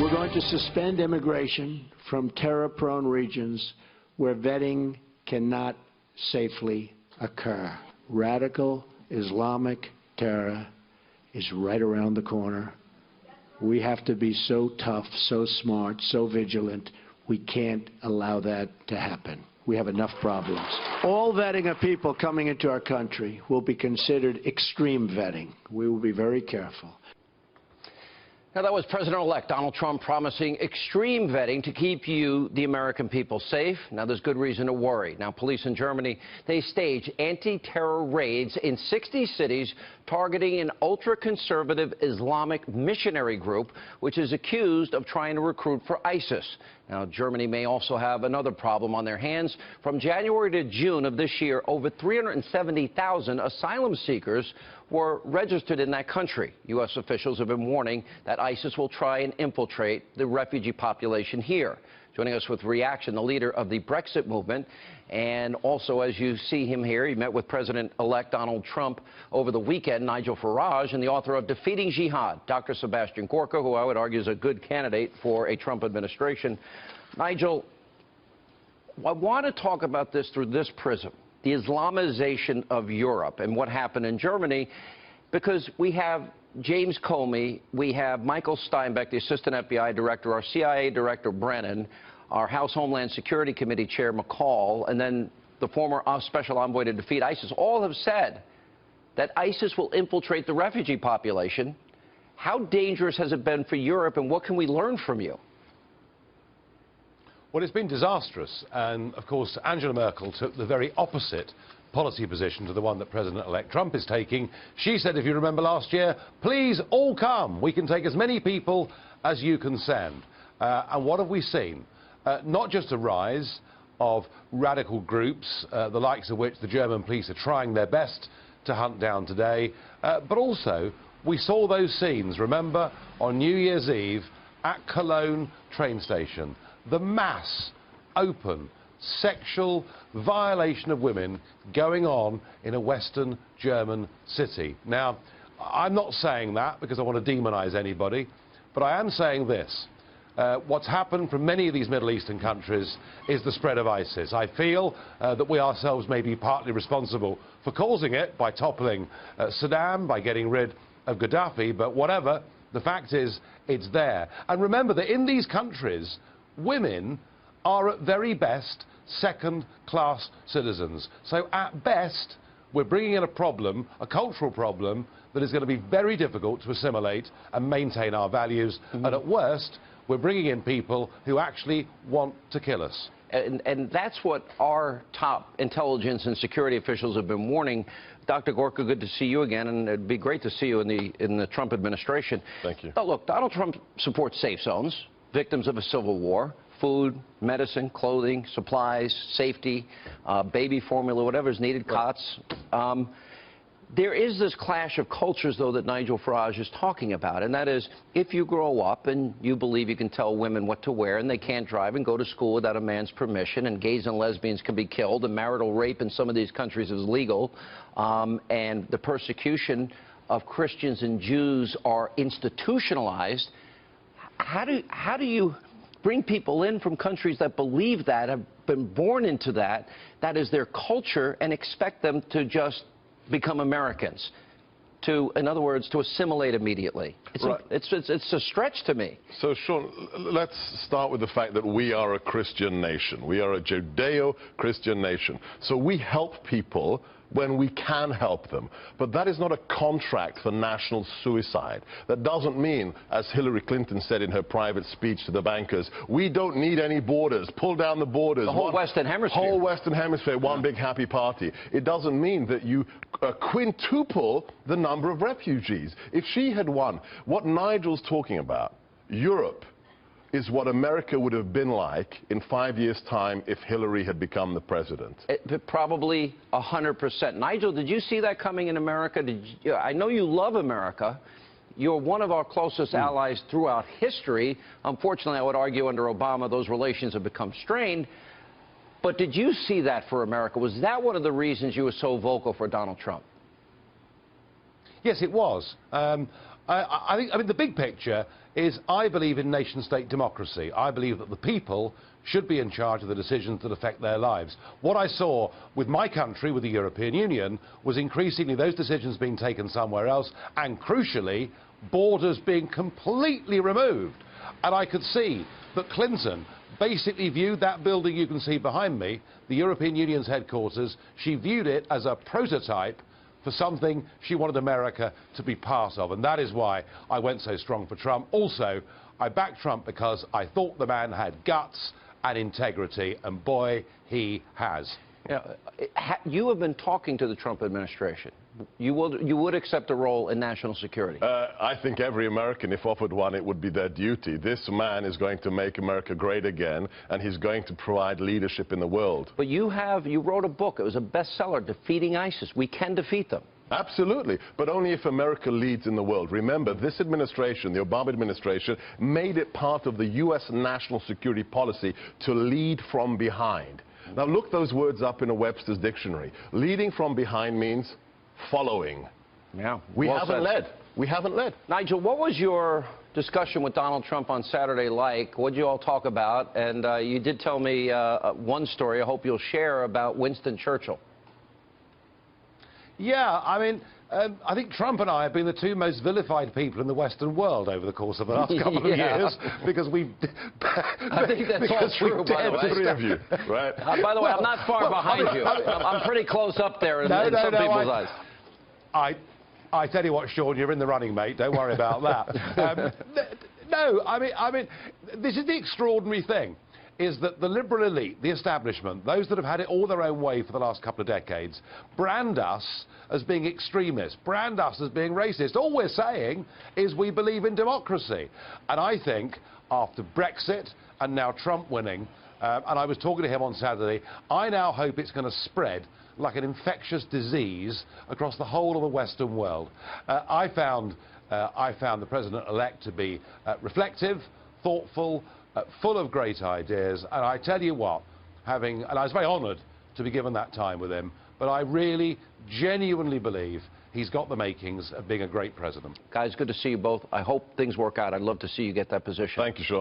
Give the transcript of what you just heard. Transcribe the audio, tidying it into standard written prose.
We're going to suspend immigration from terror-prone regions where vetting cannot safely occur. Radical Islamic terror is right around the corner. We have to be so tough, so smart, so vigilant. We can't allow that to happen. We have enough problems. All vetting of people coming into our country will be considered extreme vetting. We will be very careful. Now, that was President-elect Donald Trump promising extreme vetting to keep you, the American people, safe. Now, there's good reason to worry. Now, police in Germany, they stage anti-terror raids in 60 cities targeting an ultra-conservative Islamic missionary group, which is accused of trying to recruit for ISIS. Now, Germany may also have another problem on their hands. From January to June of this year, over 370,000 asylum seekers were registered in that country. U.S. officials have been warning that ISIS will try and infiltrate the refugee population here. Joining us with reaction, the leader of the Brexit movement, and also, as you see him here, he met with President-elect Donald Trump over the weekend, Nigel Farage, and the author of Defeating Jihad, Dr. Sebastian Gorka, who I would argue is a good candidate for a Trump administration. Nigel, I want to talk about this through this prism, the Islamization of Europe and what happened in Germany, because we have James Comey, we have Michael Steinbeck, the assistant FBI director, our CIA director Brennan, our House Homeland Security Committee chair McCall, and then the former special envoy to defeat ISIS, all have said that ISIS will infiltrate the refugee population. How dangerous has it been for Europe, and what can we learn from you? Well, it's been disastrous, and of course Angela Merkel took the very opposite policy position to the one that President-elect Trump is taking. She said, if you remember last year, please all come, we can take as many people as you can send. And what have we seen? Not just a rise of radical groups, the likes of which the German police are trying their best to hunt down today, but also we saw those scenes, remember, on New Year's Eve at Cologne train station. The mass, open, sexual violation of women going on in a Western German city. Now, I'm not saying that because I want to demonize anybody, but I am saying this. What's happened from many of these Middle Eastern countries is the spread of ISIS. I feel that we ourselves may be partly responsible for causing it by toppling Saddam, by getting rid of Gaddafi, but whatever, the fact is it's there. And remember that in these countries, women are at very best second-class citizens. So at best, we're bringing in a problem, a cultural problem, that is going to be very difficult to assimilate and maintain our values. And at worst, we're bringing in people who actually want to kill us. And that's what our top intelligence and security officials have been warning. Dr. Gorka, good to see you again, and it'd be great to see you in the Trump administration. Thank you. Now, look, Donald Trump supports safe zones, victims of a civil war, food, medicine, clothing, supplies, safety, baby formula, whatever's needed, cots. There is this clash of cultures, though, that Nigel Farage is talking about, and that is if you grow up and you believe you can tell women what to wear and they can't drive and go to school without a man's permission, and gays and lesbians can be killed, and marital rape in some of these countries is legal, and the persecution of Christians and Jews are institutionalized, how do you bring people in from countries that believe that, have been born into that, that is their culture, and expect them to just become Americans, to, in other words, to assimilate immediately? It's a stretch to me. So, Sean, let's start with the fact that we are a Christian nation. We are a Judeo-Christian nation. So we help people when we can help them. But that is not a contract for national suicide. That doesn't mean, as Hillary Clinton said in her private speech to the bankers, we don't need any borders, pull down the borders. The whole Western Hemisphere. Whole Western Hemisphere, one big happy party. It doesn't mean that you quintuple the number of refugees. If she had won, what Nigel's talking about, Europe, is what America would have been like in 5 years' time if Hillary had become the president. Probably 100%. Nigel, did you see that coming in America? I know you love America. You're one of our closest allies throughout history. Unfortunately, I would argue under Obama, those relations have become strained. But did you see that for America? Was that one of the reasons you were so vocal for Donald Trump? Yes, it was. I mean, the big picture is I believe in nation-state democracy. I believe that the people should be in charge of the decisions that affect their lives. What I saw with my country, with the European Union, was increasingly those decisions being taken somewhere else, and crucially, borders being completely removed. And I could see that Clinton basically viewed that building you can see behind me, the European Union's headquarters, she viewed it as a prototype for something she wanted America to be part of. And that is why I went so strong for Trump. Also, I backed Trump because I thought the man had guts and integrity, and boy, he has. You have been talking to the Trump administration. You would accept a role in national security? I think every American, if offered one, it would be their duty. This man is going to make America great again, and he's going to provide leadership in the world. But you wrote a book. It was a bestseller, Defeating ISIS. We can defeat them. Absolutely, but only if America leads in the world. Remember, this administration, the Obama administration, made it part of the U.S. national security policy to lead from behind. Now look those words up in a Webster's dictionary. Leading from behind means following. Yeah. We haven't led. We haven't led. Nigel, what was your discussion with Donald Trump on Saturday like? What did you all talk about? And you did tell me one story I hope you'll share about Winston Churchill. Yeah, I mean, I think Trump and I have been the two most vilified people in the Western world over the course of the last couple of years, because we've... I think that's all true, by the way. Three of you, right? By the way, I'm not far behind you. I'm pretty close up there in some people's eyes. I tell you what, Sean, you're in the running, mate. Don't worry about that. No, I mean, this is the extraordinary thing, is that the liberal elite, the establishment, those that have had it all their own way for the last couple of decades, brand us as being extremists, brand us as being racist. All we're saying is we believe in democracy. And I think after Brexit and now Trump winning, and I was talking to him on Saturday, I now hope it's going to spread like an infectious disease across the whole of the Western world. I found the President-elect to be reflective, thoughtful, full of great ideas, and I tell you what, and I was very honoured to be given that time with him, but I really, genuinely believe he's got the makings of being a great president. Guys, good to see you both. I hope things work out. I'd love to see you get that position. Thank you, Sean.